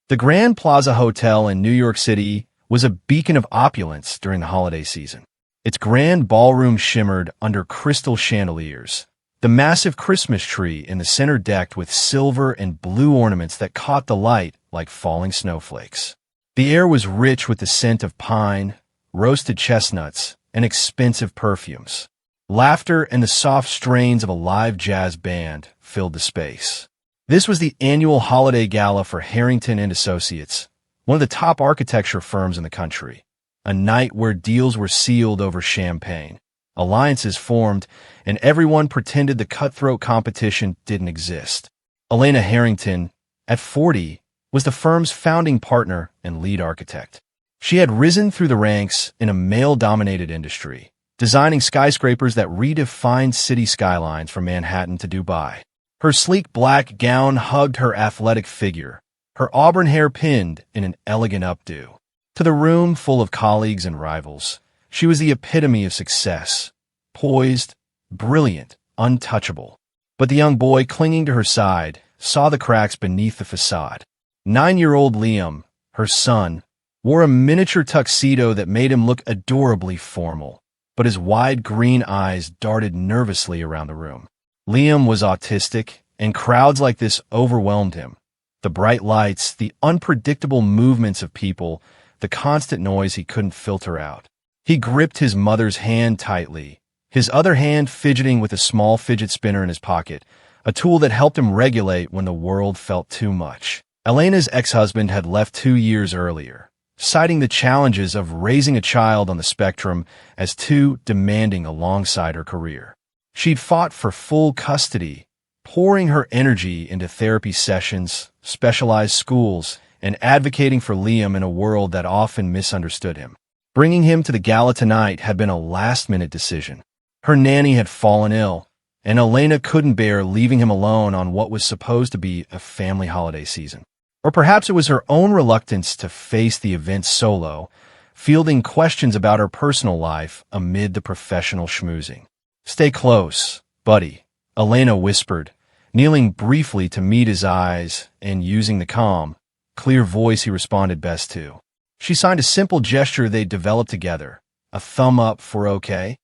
The Grand Plaza Hotel in New York City was a beacon of opulence during the holiday season. Its grand ballroom shimmered under crystal chandeliers, the massive Christmas tree in the center decked with silver and blue ornaments that caught the light like falling snowflakes. The air was rich with the scent of pine, roasted chestnuts, and expensive perfumes. Laughter and the soft strains of a live jazz band filled the space. This was the annual holiday gala for Harrington and Associates, one of the top architecture firms in the country. A night where deals were sealed over champagne, alliances formed, and everyone pretended the cutthroat competition didn't exist. Elena Harrington, at 40, was the firm's founding partner and lead architect. She had risen through the ranks in a male-dominated industry, designing skyscrapers that redefined city skylines from Manhattan to Dubai. Her sleek black gown hugged her athletic figure, her auburn hair pinned in an elegant updo. To the room full of colleagues and rivals, she was the epitome of success, poised, brilliant, untouchable. But the young boy clinging to her side saw the cracks beneath the facade. 9-year-old Liam, her son, wore a miniature tuxedo that made him look adorably formal, but his wide green eyes darted nervously around the room. Liam was autistic, and crowds like this overwhelmed him. The bright lights, the unpredictable movements of people, the constant noise he couldn't filter out. He gripped his mother's hand tightly, his other hand fidgeting with a small fidget spinner in his pocket, a tool that helped him regulate when the world felt too much. Elena's ex-husband had left 2 years earlier, citing the challenges of raising a child on the spectrum as too demanding alongside her career. She'd fought for full custody, pouring her energy into therapy sessions, specialized schools, and advocating for Liam in a world that often misunderstood him. Bringing him to the gala tonight had been a last-minute decision. Her nanny had fallen ill, and Elena couldn't bear leaving him alone on what was supposed to be a family holiday season. Or perhaps it was her own reluctance to face the event solo, fielding questions about her personal life amid the professional schmoozing. "Stay close, buddy," Elena whispered, kneeling briefly to meet his eyes and using the calm, clear voice he responded best to. She signed a simple gesture they'd developed together, a thumb up for okay.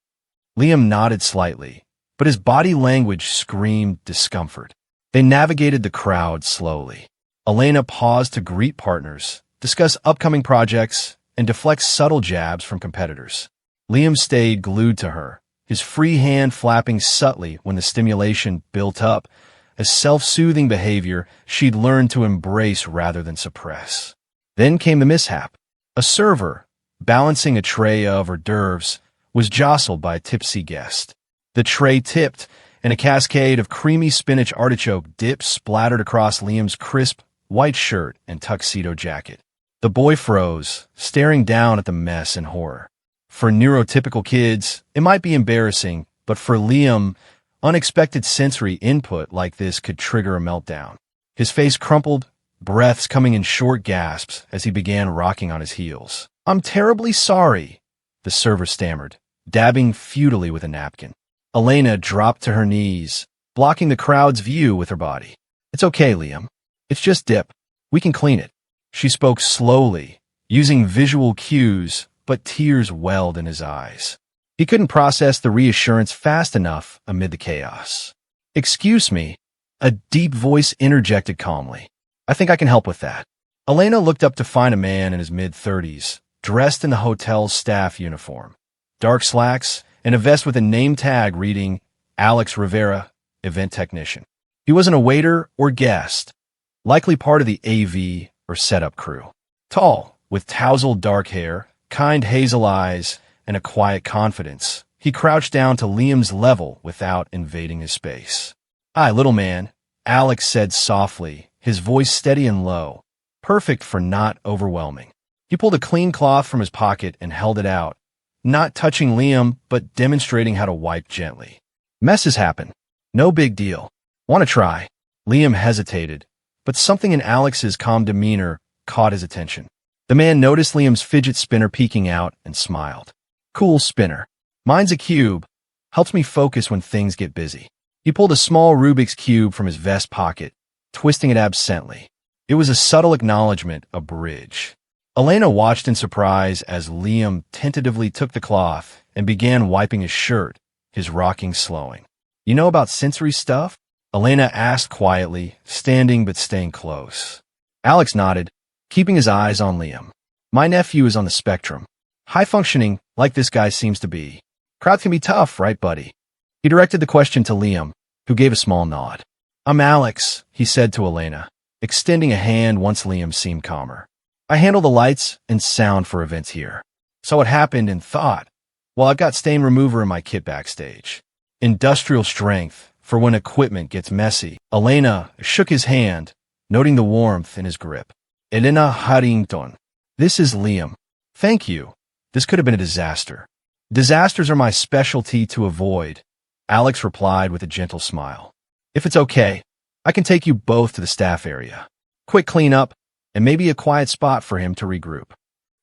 Liam nodded slightly, but his body language screamed discomfort. They navigated the crowd slowly. Elena paused to greet partners, discuss upcoming projects, and deflect subtle jabs from competitors. Liam stayed glued to her, his free hand flapping subtly when the stimulation built up, a self-soothing behavior she'd learned to embrace rather than suppress. Then came the mishap. A server, balancing a tray of hors d'oeuvres, was jostled by a tipsy guest. The tray tipped, and a cascade of creamy spinach artichoke dip splattered across Liam's crisp, white shirt and tuxedo jacket. The boy froze, staring down at the mess in horror. For neurotypical kids, it might be embarrassing, but for Liam, unexpected sensory input like this could trigger a meltdown. His face crumpled, breaths coming in short gasps as he began rocking on his heels. "I'm terribly sorry," the server stammered, dabbing futilely with a napkin. Elena dropped to her knees, blocking the crowd's view with her body. "It's okay, Liam. It's just dip. We can clean it." She spoke slowly, using visual cues, but tears welled in his eyes. He couldn't process the reassurance fast enough amid the chaos. "Excuse me," a deep voice interjected calmly. "I think I can help with that." Elena looked up to find a man in his mid-30s, dressed in the hotel's staff uniform, dark slacks, and a vest with a name tag reading Alex Rivera, event technician. He wasn't a waiter or guest, likely part of the AV or setup crew. Tall, with tousled dark hair, kind hazel eyes, and a quiet confidence, he crouched down to Liam's level without invading his space. "Hi, little man," Alex said softly, his voice steady and low, perfect for not overwhelming. He pulled a clean cloth from his pocket and held it out, not touching Liam, but demonstrating how to wipe gently. "Messes happen. No big deal. Want to try?" Liam hesitated, but something in Alex's calm demeanor caught his attention. The man noticed Liam's fidget spinner peeking out and smiled. "Cool spinner. Mine's a cube. Helps me focus when things get busy." He pulled a small Rubik's Cube from his vest pocket, twisting it absently. It was a subtle acknowledgement, a bridge. Elena watched in surprise as Liam tentatively took the cloth and began wiping his shirt, his rocking slowing. You know about sensory stuff? Elena asked quietly, standing but staying close. Alex nodded, keeping his eyes on Liam. My nephew is on the spectrum. High-functioning, like this guy seems to be. Crowd can be tough, right, buddy? He directed the question to Liam, who gave a small nod. I'm Alex, he said to Elena, extending a hand once Liam seemed calmer. I handle the lights and sound for events here. So it happened in thought. Well, I've got stain remover in my kit backstage. Industrial strength for when equipment gets messy. Elena shook his hand, noting the warmth in his grip. Elena Harrington. This is Liam. Thank you. This could have been a disaster. Disasters are my specialty to avoid, Alex replied with a gentle smile. If it's okay, I can take you both to the staff area. Quick cleanup, and maybe a quiet spot for him to regroup.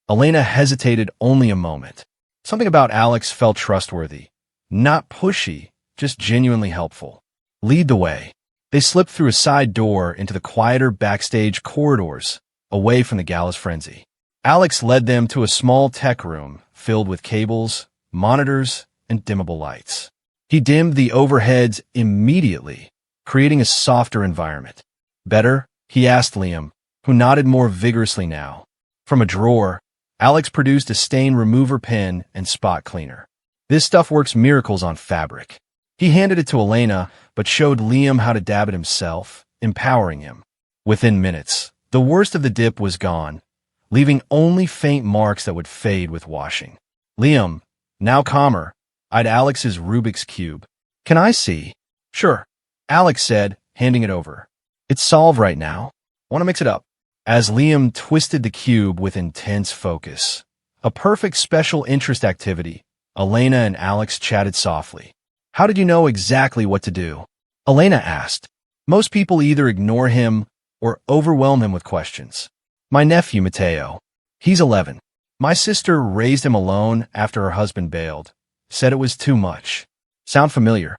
Elena hesitated only a moment. Something about Alex felt trustworthy. Not pushy, just genuinely helpful. Lead the way. They slipped through a side door into the quieter backstage corridors, away from the galla's frenzy. Alex led them to a small tech room filled with cables, monitors, and dimmable lights. He dimmed the overheads immediately, creating a softer environment. Better? He asked Liam, who nodded more vigorously now. From a drawer, Alex produced a stain remover pen and spot cleaner. This stuff works miracles on fabric. He handed it to Elena, but showed Liam how to dab it himself, empowering him. Within minutes, the worst of the dip was gone, leaving only faint marks that would fade with washing. Liam, now calmer, eyed Alex's Rubik's Cube. Can I see? Sure, Alex said, handing it over. It's solved right now. Want to mix it up? As Liam twisted the cube with intense focus. A perfect special interest activity, Elena and Alex chatted softly. How did you know exactly what to do? Elena asked. Most people either ignore him or overwhelm him with questions. My nephew, Mateo. He's 11. My sister raised him alone after her husband bailed. Said it was too much. Sound familiar?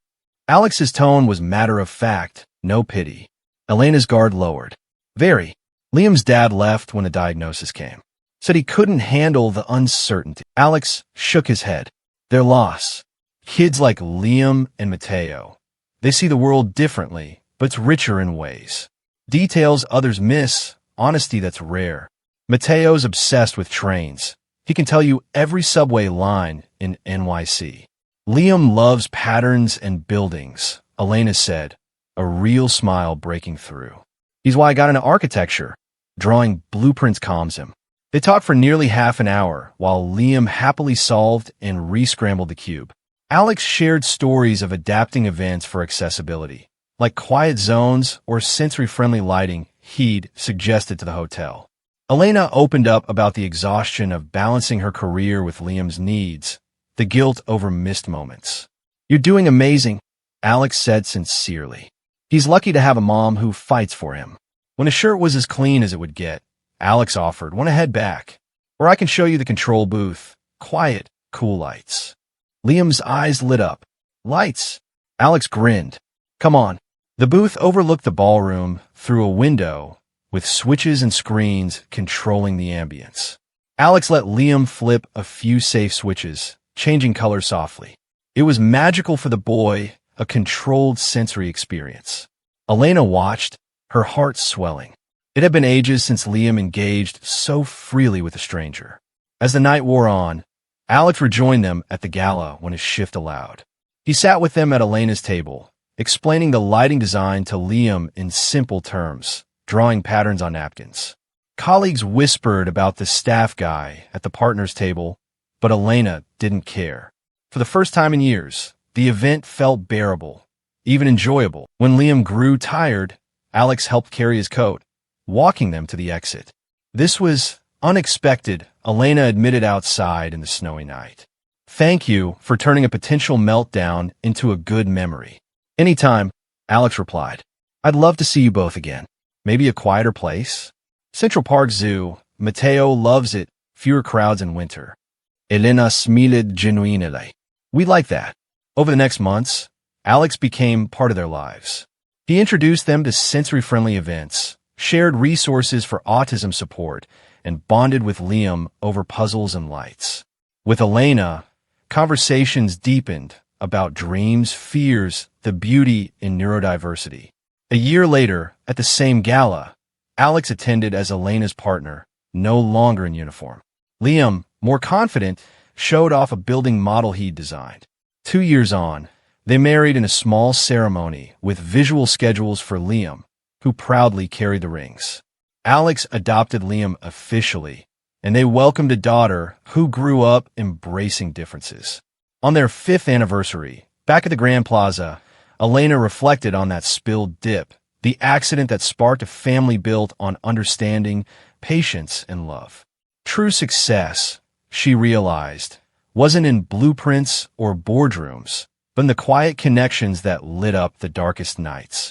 Alex's tone was matter of fact, no pity. Elena's guard lowered. Very. Liam's dad left when the diagnosis came. Said he couldn't handle the uncertainty. Alex shook his head. Their loss. Kids like Liam and Mateo. They see the world differently, but it's richer in ways. Details others miss, honesty that's rare. Mateo's obsessed with trains. He can tell you every subway line in NYC. Liam loves patterns and buildings, Elena said, a real smile breaking through. He's why I got into architecture. Drawing blueprints calms him. They talked for nearly half an hour while Liam happily solved and re-scrambled the cube. Alex shared stories of adapting events for accessibility, like quiet zones or sensory-friendly lighting he'd suggested to the hotel. Elena opened up about the exhaustion of balancing her career with Liam's needs, the guilt over missed moments. You're doing amazing, Alex said sincerely. He's lucky to have a mom who fights for him. When his shirt was as clean as it would get, Alex offered, want to head back, or I can show you the control booth. Quiet, cool lights. Liam's eyes lit up. Lights. Alex grinned. Come on. The booth overlooked the ballroom through a window with switches and screens controlling the ambience. Alex let Liam flip a few safe switches, changing color softly. It was magical for the boy, a controlled sensory experience. Elena watched, her heart swelling. It had been ages since Liam engaged so freely with a stranger. As the night wore on, Alex rejoined them at the gala when his shift allowed. He sat with them at Elena's table, explaining the lighting design to Liam in simple terms, drawing patterns on napkins. Colleagues whispered about the staff guy at the partners table, but Elena didn't care. For the first time in years, the event felt bearable, even enjoyable. When Liam grew tired, Alex helped carry his coat, walking them to the exit. This was unexpected, Elena admitted outside in the snowy night. Thank you for turning a potential meltdown into a good memory. Anytime, Alex replied. I'd love to see you both again. Maybe a quieter place? Central Park Zoo. Mateo loves it. Fewer crowds in winter. Elena smiled genuinely. We like that. Over the next months, Alex became part of their lives. He introduced them to sensory-friendly events, shared resources for autism support, and bonded with Liam over puzzles and lights. With Elena, conversations deepened about dreams, fears, the beauty in neurodiversity. A year later, at the same gala, Alex attended as Elena's partner, no longer in uniform. Liam, more confident, showed off a building model he'd designed. 2 years on, they married in a small ceremony with visual schedules for Liam, who proudly carried the rings. Alex adopted Liam officially, and they welcomed a daughter who grew up embracing differences. On their 5th anniversary, back at the Grand Plaza, Elena reflected on that spilled dip, the accident that sparked a family built on understanding, patience, and love. True success, she realized, wasn't in blueprints or boardrooms, but in the quiet connections that lit up the darkest nights.